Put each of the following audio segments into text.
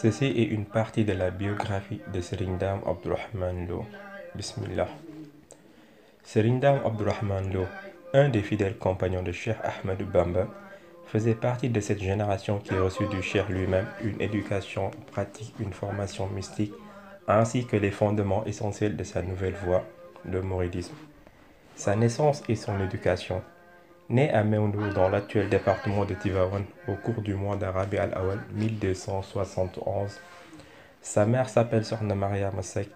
Ceci est une partie de la biographie de Serigne Dame Abdourahmane Lo. Bismillah. Serigne Dame Abdourahmane Lo, un des fidèles compagnons de Cheikh Ahmadou Bamba, faisait partie de cette génération qui reçut du Cheikh lui-même une éducation pratique, une formation mystique, ainsi que les fondements essentiels de sa nouvelle voie, le mouridisme. Sa naissance et son éducation. Né à Meoundou dans l'actuel département de Tivaouane au cours du mois d'Arabi al-Awal 1271, sa mère s'appelle Sokhna Mariama Seck.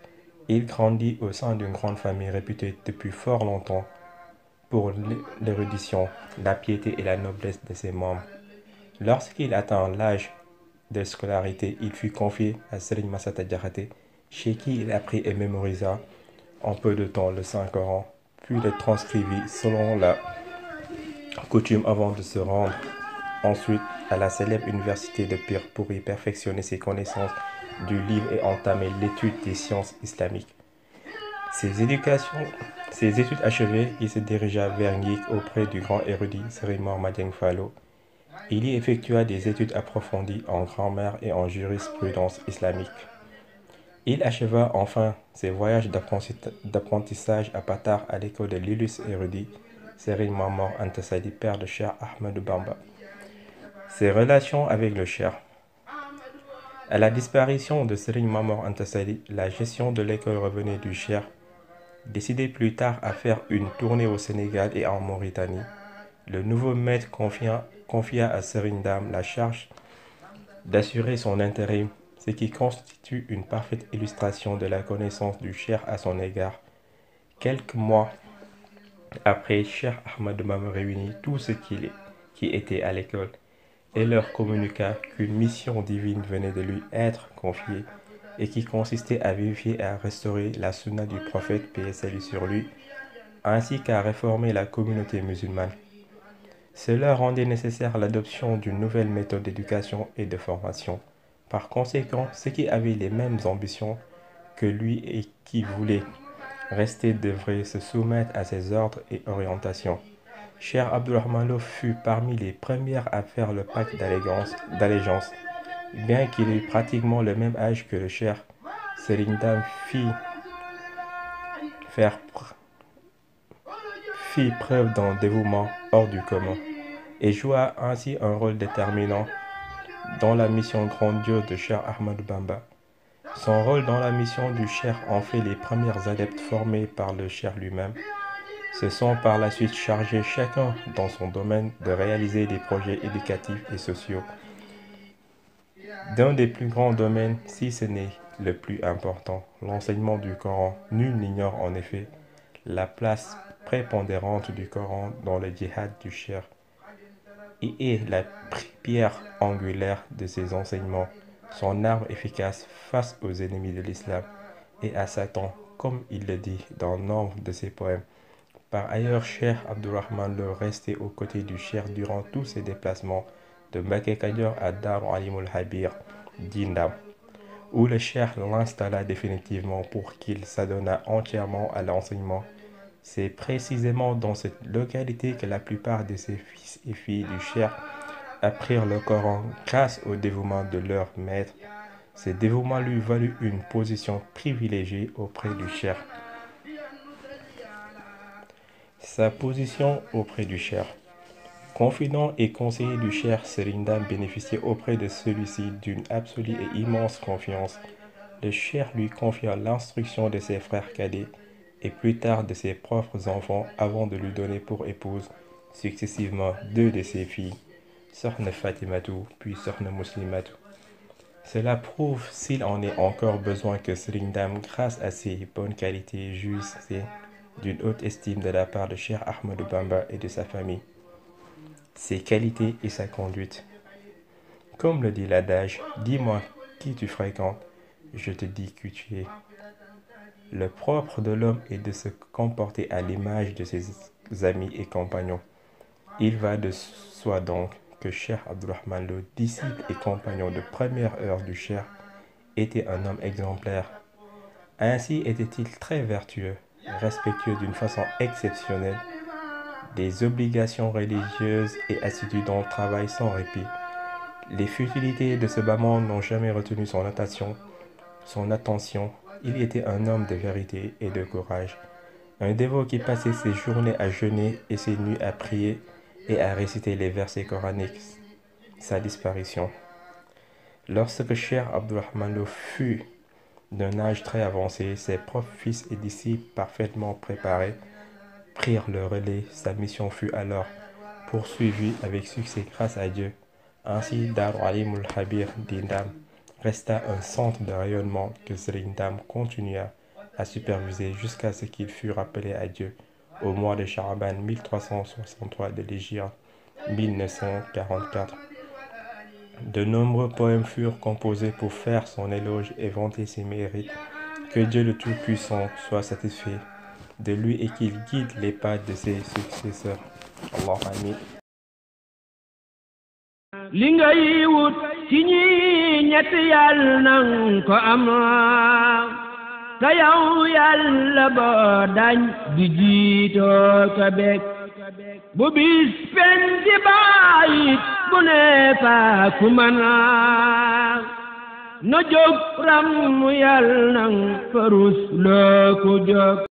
Il grandit au sein d'une grande famille réputée depuis fort longtemps pour l'érudition, la piété et la noblesse de ses membres. Lorsqu'il atteint l'âge de scolarité, il fut confié à Serigne Massata Diakhaté, chez qui il apprit et mémorisa en peu de temps le Saint-Coran, puis le transcrivit selon la coutume avant de se rendre ensuite à la célèbre université de Pire pour y perfectionner ses connaissances du livre et entamer l'étude des sciences islamiques. Ses études achevées, il se dirigea vers Nguik auprès du grand érudit Serigne Mor Madieng Fallo. Il y effectua des études approfondies en grammaire et en jurisprudence islamique. Il acheva enfin ses voyages d'apprentissage à Patar à l'école de l'illustre érudit Serigne Mamor Anta Sali, père de Cheikh Ahmadou Bamba. Ses relations avec le Cheikh. À la disparition de Serigne Mamor Anta Sali, la gestion de l'école revenait du Cheikh, décidé plus tard à faire une tournée au Sénégal et en Mauritanie. Le nouveau maître confia à Serigne Dame la charge d'assurer son intérim, ce qui constitue une parfaite illustration de la connaissance du Cheikh à son égard. Quelques mois après, Cheikh Ahmadou Bamba réunit tous ceux qui étaient à l'école et leur communiqua qu'une mission divine venait de lui être confiée et qui consistait à vérifier et à restaurer la sunna du prophète, paix et salut sur lui, ainsi qu'à réformer la communauté musulmane. Cela rendait nécessaire l'adoption d'une nouvelle méthode d'éducation et de formation. Par conséquent, ceux qui avaient les mêmes ambitions que lui et qui voulaient rester devraient se soumettre à ses ordres et orientations. Cheikh Abdourahmane Lo fut parmi les premiers à faire le pacte d'allégeance. Bien qu'il ait pratiquement le même âge que le Cheikh, Serigne Dame fit preuve d'un dévouement hors du commun et joua ainsi un rôle déterminant dans la mission grandiose de Cheikh Ahmadou Bamba. Son rôle dans la mission du Cheikh en fait les premiers adeptes formés par le Cheikh lui-même. Se sont par la suite chargés chacun dans son domaine de réaliser des projets éducatifs et sociaux. D'un des plus grands domaines, si ce n'est le plus important, l'enseignement du Coran. Nul n'ignore en effet la place prépondérante du Coran dans le djihad du Cheikh et est la pierre angulaire de ses enseignements, son arme efficace face aux ennemis de l'islam et à Satan, comme il le dit dans nombre de ses poèmes. Par ailleurs, Cheikh Abdourahmane Lo restait aux côtés du Cheikh durant tous ses déplacements de Mbacké Kadior à Darou Alimul Habir d'Indam, où le Cheikh l'installa définitivement pour qu'il s'adonnât entièrement à l'enseignement. C'est précisément dans cette localité que la plupart de ses fils et filles du Cheikh apprirent le Coran grâce au dévouement de leur maître. Ce dévouement lui valut une position privilégiée auprès du Cheikh. Sa position auprès du Cheikh. Confident et conseiller du Cheikh, Serigne Dame bénéficiait auprès de celui-ci d'une absolue et immense confiance. Le Cheikh lui confia l'instruction de ses frères cadets et plus tard de ses propres enfants avant de lui donner pour épouse successivement deux de ses filles, Sokhna Fatimatou puis Sokhna Muslimatou. Cela prouve, s'il en est encore besoin, que Serigne Dame, grâce à ses bonnes qualités, jouissait d'une haute estime de la part de Cheikh Ahmadou Bamba et de sa famille. Ses qualités et sa conduite. Comme le dit l'adage, dis-moi qui tu fréquentes, je te dis qui tu es. Le propre de l'homme est de se comporter à l'image de ses amis et compagnons. Il va de soi donc que Cheikh Abdourahmane Lo, disciple et compagnon de première heure du Cheikh, était un homme exemplaire. Ainsi était-il très vertueux, respectueux d'une façon exceptionnelle, des obligations religieuses et assidu dans le travail sans répit. Les futilités de ce bas monde n'ont jamais retenu son attention. Il était un homme de vérité et de courage, un dévot qui passait ses journées à jeûner et ses nuits à prier et à réciter les versets coraniques. Sa disparition. Lorsque Cheikh Abdurrahman Lo fut d'un âge très avancé, ses propres fils et disciples parfaitement préparés prirent le relais. Sa mission fut alors poursuivie avec succès grâce à Dieu. Ainsi, Darou Alimul Habir d'Indam resta un centre de rayonnement que Serigne Dame continua à superviser jusqu'à ce qu'il fût rappelé à Dieu au mois de Sha'ban 1363 de l'Hégire 1944. De nombreux poèmes furent composés pour faire son éloge et vanter ses mérites. Que Dieu le Tout-Puissant soit satisfait de lui et qu'il guide les pas de ses successeurs. Allah amin. li ngay wut ci ñi ñett yàlla nang ko am te yow yàlla boo dañ di jiitoo ka bek bu bis pen di bàyyit bu ne faa ku mën no jóg ram mu yàlla nang farus loo ko jóg